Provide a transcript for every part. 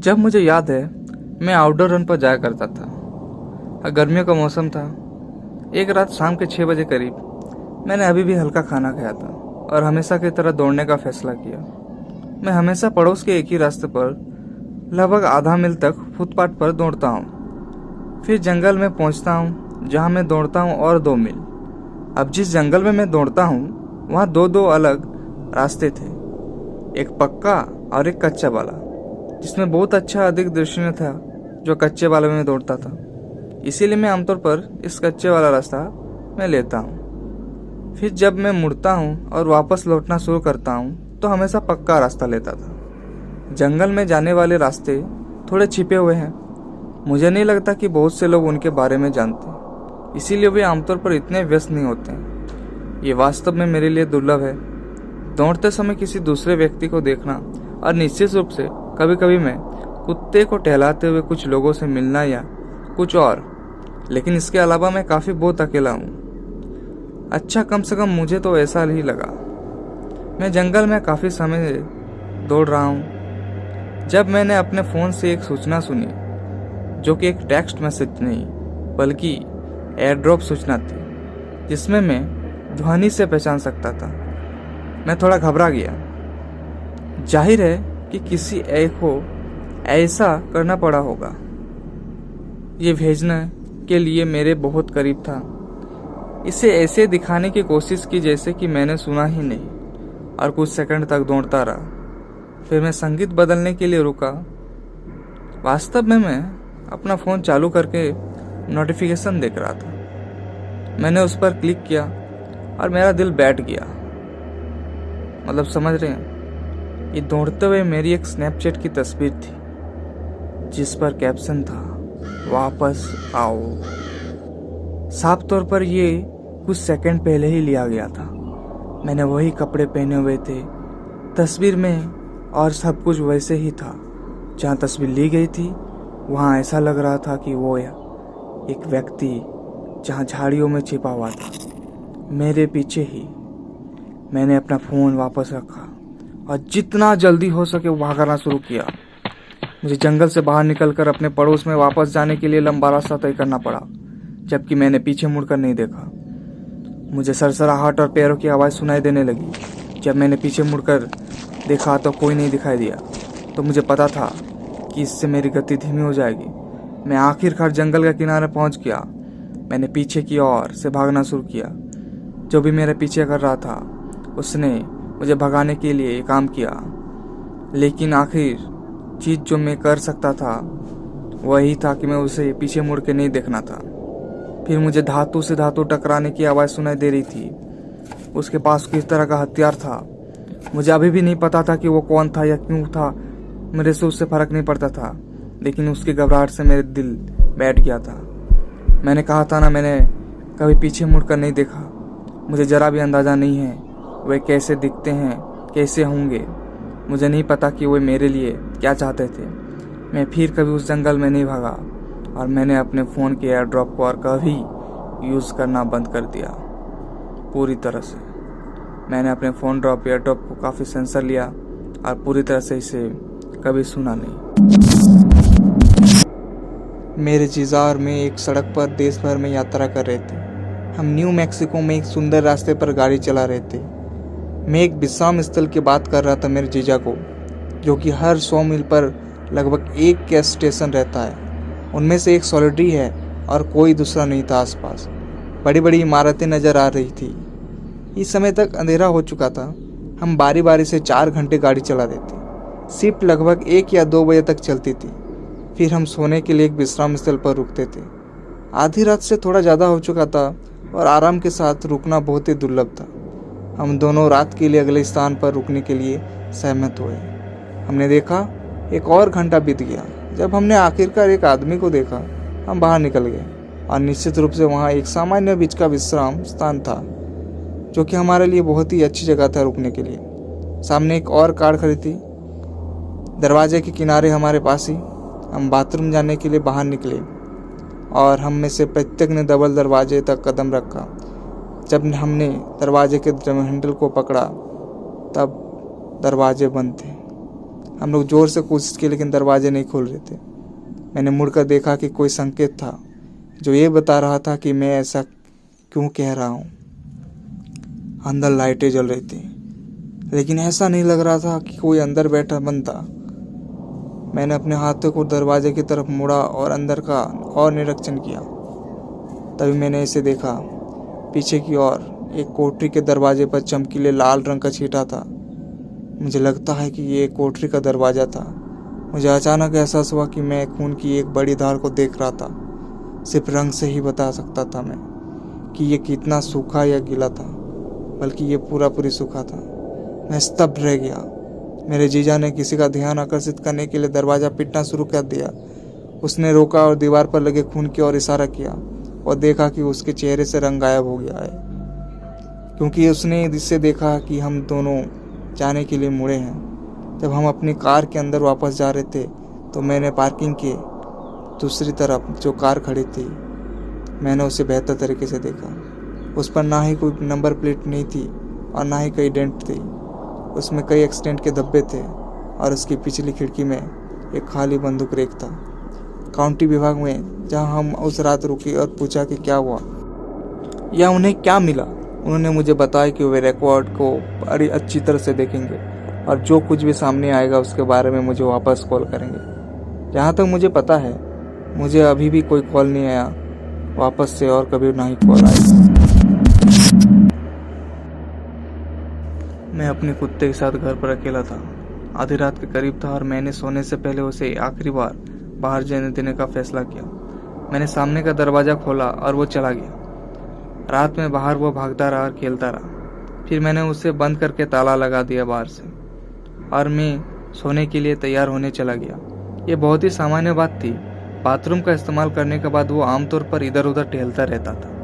जब मुझे याद है, मैं आउटडोर रन पर जाया करता था। गर्मियों का मौसम था। एक रात शाम के 6 बजे करीब मैंने अभी भी हल्का खाना खाया था और हमेशा की तरह दौड़ने का फैसला किया। मैं हमेशा पड़ोस के एक ही रास्ते पर लगभग आधा मील तक फुटपाथ पर दौड़ता हूँ, फिर जंगल में पहुँचता हूँ जहाँ मैं दौड़ता हूँ और 2 मील। अब जिस जंगल में मैं दौड़ता हूँ वहाँ दो अलग रास्ते थे, एक पक्का और एक कच्चा वाला, जिसमें बहुत अच्छा अधिक दृश्य था जो कच्चे वाले में दौड़ता था। इसीलिए मैं आमतौर पर इस कच्चे वाला रास्ता मैं लेता हूँ। फिर जब मैं मुड़ता हूँ और वापस लौटना शुरू करता हूँ तो हमेशा पक्का रास्ता लेता था। जंगल में जाने वाले रास्ते थोड़े छिपे हुए हैं। मुझे नहीं लगता कि बहुत से लोग उनके बारे में जानते, इसीलिए वे आमतौर पर इतने व्यस्त नहीं होते हैं। ये वास्तव में मेरे लिए दुर्लभ है, दौड़ते समय किसी दूसरे व्यक्ति को देखना, और निश्चित रूप से कभी कभी मैं कुत्ते को टहलाते हुए कुछ लोगों से मिलना या कुछ और। लेकिन इसके अलावा मैं काफ़ी बहुत अकेला हूँ। अच्छा, कम से कम मुझे तो ऐसा ही लगा। मैं जंगल में काफ़ी समय से दौड़ रहा हूँ जब मैंने अपने फ़ोन से एक सूचना सुनी, जो कि एक टेक्स्ट मैसेज नहीं बल्कि एयर ड्रॉप सूचना थी, जिसमें मैं ध्वनि से पहचान सकता था। मैं थोड़ा घबरा गया। जाहिर है कि किसी एक को ऐसा करना पड़ा होगा। ये भेजने के लिए मेरे बहुत करीब था। इसे ऐसे दिखाने की कोशिश की जैसे कि मैंने सुना ही नहीं, और कुछ सेकंड तक दौड़ता रहा। फिर मैं संगीत बदलने के लिए रुका। वास्तव में मैं अपना फ़ोन चालू करके नोटिफिकेशन देख रहा था। मैंने उस पर क्लिक किया और मेरा दिल बैठ गया। मतलब समझ रहे हैं, ये दौड़ते हुए मेरी एक स्नैपचैट की तस्वीर थी जिस पर कैप्शन था, वापस आओ। साफ तौर पर ये कुछ सेकंड पहले ही लिया गया था। मैंने वही कपड़े पहने हुए थे तस्वीर में, और सब कुछ वैसे ही था। जहाँ तस्वीर ली गई थी वहाँ ऐसा लग रहा था कि वो एक व्यक्ति जहाँ झाड़ियों में छिपा हुआ था, मेरे पीछे ही। मैंने अपना फ़ोन वापस रखा और जितना जल्दी हो सके भागना शुरू किया। मुझे जंगल से बाहर निकलकर अपने पड़ोस में वापस जाने के लिए लंबा रास्ता तय करना पड़ा, जबकि मैंने पीछे मुड़कर नहीं देखा। मुझे सरसराहट और पैरों की आवाज़ सुनाई देने लगी। जब मैंने पीछे मुड़कर देखा तो कोई नहीं दिखाई दिया, तो मुझे पता था कि इससे मेरी गति धीमी हो जाएगी। मैं आखिरकार जंगल के किनारे पहुंच गया। मैंने पीछे की ओर से भागना शुरू किया। जो भी मेरे पीछे कर रहा था उसने मुझे भगाने के लिए काम किया, लेकिन आखिर चीज़ जो मैं कर सकता था वही था कि मैं उसे पीछे मुड़ के नहीं देखना था। फिर मुझे धातु से धातु टकराने की आवाज़ सुनाई दे रही थी। उसके पास किस तरह का हथियार था मुझे अभी भी नहीं पता था कि वो कौन था या क्यों था। मेरे से उससे फर्क नहीं पड़ता था, लेकिन उसकी घबराहट से मेरे दिल बैठ गया था। मैंने कहा था ना, मैंने कभी पीछे मुड़कर नहीं देखा। मुझे ज़रा भी अंदाज़ा नहीं है वे कैसे दिखते हैं, कैसे होंगे। मुझे नहीं पता कि वे मेरे लिए क्या चाहते थे। मैं फिर कभी उस जंगल में नहीं भागा, और मैंने अपने फ़ोन के एयर ड्रॉप को और कभी यूज़ करना बंद कर दिया, पूरी तरह से। मैंने अपने फ़ोन एयर ड्रॉप को काफ़ी सेंसर लिया और पूरी तरह से इसे कभी सुना नहीं। मेरे जीजार में एक सड़क पर देश भर में यात्रा कर रहे थे। हम न्यू मैक्सिको में एक सुंदर रास्ते पर गाड़ी चला रहे थे। मैं एक विश्राम स्थल की बात कर रहा था मेरे जीजा को, जो कि हर 100 मील पर लगभग एक गैस स्टेशन रहता है। उनमें से एक सॉलिडरी है और कोई दूसरा नहीं था आसपास। बड़ी बड़ी इमारतें नज़र आ रही थी। इस समय तक अंधेरा हो चुका था। हम बारी बारी से 4 घंटे गाड़ी चला रहे थे। शिफ्ट लगभग 1 या 2 बजे तक चलती थी। फिर हम सोने के लिए एक विश्राम स्थल पर रुकते थे। आधी रात से थोड़ा ज़्यादा हो चुका था और आराम के साथ रुकना बहुत ही दुर्लभ था। हम दोनों रात के लिए अगले स्थान पर रुकने के लिए सहमत हुए। हमने देखा 1 और घंटा बीत गया। जब हमने आखिरकार एक आदमी को देखा, हम बाहर निकल गए, और निश्चित रूप से वहाँ एक सामान्य बीच का विश्राम स्थान था, जो कि हमारे लिए बहुत ही अच्छी जगह था रुकने के लिए। सामने एक और कार खड़ी थी, दरवाजे के किनारे हमारे पास ही। हम बाथरूम जाने के लिए बाहर निकले, और हम में से प्रत्येक ने डबल दरवाजे तक कदम रखा। जब हमने दरवाजे के हैंडल को पकड़ा तब दरवाजे बंद थे। हम लोग जोर से कोशिश की लेकिन दरवाजे नहीं खोल रहे थे। मैंने मुड़कर देखा कि कोई संकेत था जो ये बता रहा था कि मैं ऐसा क्यों कह रहा हूँ। अंदर लाइटें जल रही थी लेकिन ऐसा नहीं लग रहा था कि कोई अंदर बैठा बंदा। मैंने अपने हाथों को दरवाजे की तरफ मुड़ा और अंदर का और निरीक्षण किया। तभी मैंने इसे देखा। पीछे की ओर एक कोठरी के दरवाजे पर चमकीले लाल रंग का छींटा था। मुझे लगता है कि ये कोठरी का दरवाज़ा था। मुझे अचानक एहसास हुआ कि मैं खून की एक बड़ी धार को देख रहा था। सिर्फ रंग से ही बता सकता था मैं कि ये कितना सूखा या गीला था, बल्कि ये पूरी सूखा था। मैं स्तब्ध रह गया। मेरे जीजा ने किसी का ध्यान आकर्षित करने के लिए दरवाज़ा पीटना शुरू कर दिया। उसने रोका और दीवार पर लगे खून की ओर इशारा किया और देखा कि उसके चेहरे से रंग गायब हो गया है, क्योंकि उसने इससे देखा कि हम दोनों जाने के लिए मुड़े हैं। जब हम अपनी कार के अंदर वापस जा रहे थे तो मैंने पार्किंग के दूसरी तरफ जो कार खड़ी थी, मैंने उसे बेहतर तरीके से देखा। उस पर ना ही कोई नंबर प्लेट नहीं थी और ना ही कोई डेंट थी। उसमें कई एक्सीडेंट के धब्बे थे और उसकी पिछली खिड़की में एक खाली बंदूक रेक था। काउंटी विभाग में जहां हम उस रात रुके और पूछा कि क्या हुआ या उन्हें क्या मिला, उन्होंने मुझे बताया कि वे रिकॉर्ड को बड़ी अच्छी तरह से देखेंगे और जो कुछ भी सामने आएगा उसके बारे में मुझे वापस कॉल करेंगे। जहाँ तक मुझे पता है, मुझे अभी भी कोई कॉल नहीं आया वापस से और कभी ना ही कॉल आएगा। मैं अपने कुत्ते के साथ घर पर अकेला था। आधी रात के करीब था और मैंने सोने से पहले उसे आखिरी बार बाहर जाने देने का फैसला किया। मैंने सामने का दरवाज़ा खोला और वो चला गया। रात में बाहर वो भागता रहा और खेलता रहा। फिर मैंने उसे बंद करके ताला लगा दिया बाहर से और मैं सोने के लिए तैयार होने चला गया। ये बहुत ही सामान्य बात थी। बाथरूम का इस्तेमाल करने के बाद वो आमतौर पर इधर उधर टहलता रहता था।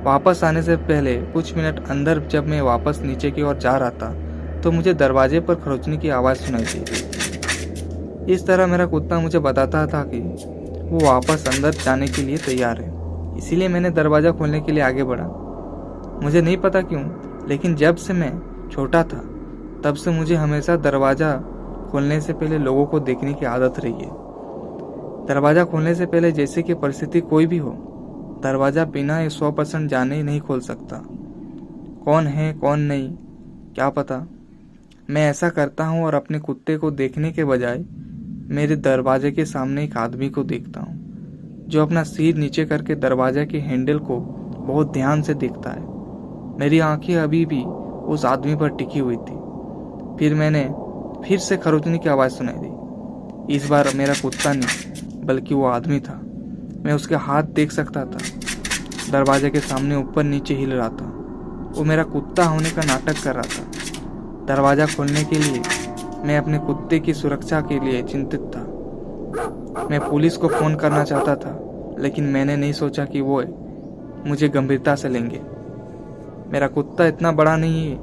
वापस आने से पहले कुछ मिनट अंदर जब मैं वापस नीचे की ओर जा रहा था तो मुझे दरवाजे पर खरोंचने की आवाज़ सुनाई दी। इस तरह मेरा कुत्ता मुझे बताता था कि वो वापस अंदर जाने के लिए तैयार है। इसीलिए मैंने दरवाज़ा खोलने के लिए आगे बढ़ा। मुझे नहीं पता क्यों, लेकिन जब से मैं छोटा था तब से मुझे हमेशा दरवाज़ा खोलने से पहले लोगों को देखने की आदत रही है। दरवाज़ा खोलने से पहले जैसे कि परिस्थिति कोई भी हो, दरवाज़ा बिना 100% जाने ही नहीं खोल सकता। कौन है कौन नहीं क्या पता। मैं ऐसा करता हूँ और अपने कुत्ते को देखने के बजाय मेरे दरवाजे के सामने एक आदमी को देखता हूँ जो अपना सिर नीचे करके दरवाजे के हैंडल को बहुत ध्यान से देखता है। मेरी आंखें अभी भी उस आदमी पर टिकी हुई थी। फिर मैंने फिर से खरोंचने की आवाज़ सुनाई दी। इस बार मेरा कुत्ता नहीं बल्कि वो आदमी था। मैं उसके हाथ देख सकता था। दरवाजे के सामने ऊपर नीचे हिल रहा था। वो मेरा कुत्ता होने का नाटक कर रहा था। दरवाज़ा खोलने के लिए मैं अपने कुत्ते की सुरक्षा के लिए चिंतित था। मैं पुलिस को फ़ोन करना चाहता था, लेकिन मैंने नहीं सोचा कि वो मुझे गंभीरता से लेंगे। मेरा कुत्ता इतना बड़ा नहीं है,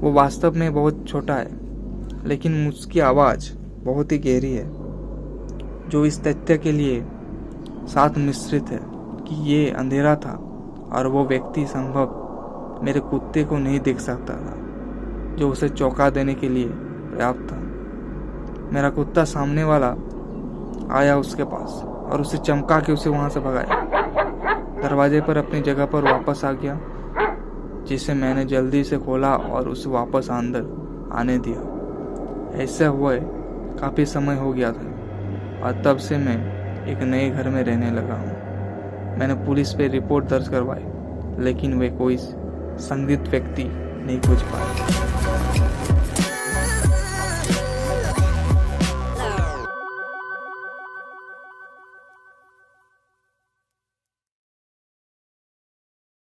वो वास्तव में बहुत छोटा है, लेकिन उसकी आवाज़ बहुत ही गहरी है, जो इस तथ्य के लिए साथ मिश्रित है कि ये अंधेरा था और वो व्यक्ति संभव मेरे कुत्ते को नहीं देख सकता था, जो उसे चौंका देने के लिए पर्याप्त था। मेरा कुत्ता सामने वाला आया उसके पास और उसे चमका के उसे वहां से भगाया। दरवाजे पर अपनी जगह पर वापस आ गया, जिसे मैंने जल्दी से खोला और उसे वापस अंदर आने दिया। ऐसा हुआ काफ़ी समय हो गया था और तब से मैं एक नए घर में रहने लगा हूँ। मैंने पुलिस पे रिपोर्ट दर्ज करवाई, लेकिन वे कोई संदिग्ध व्यक्ति नहीं खोज पाए।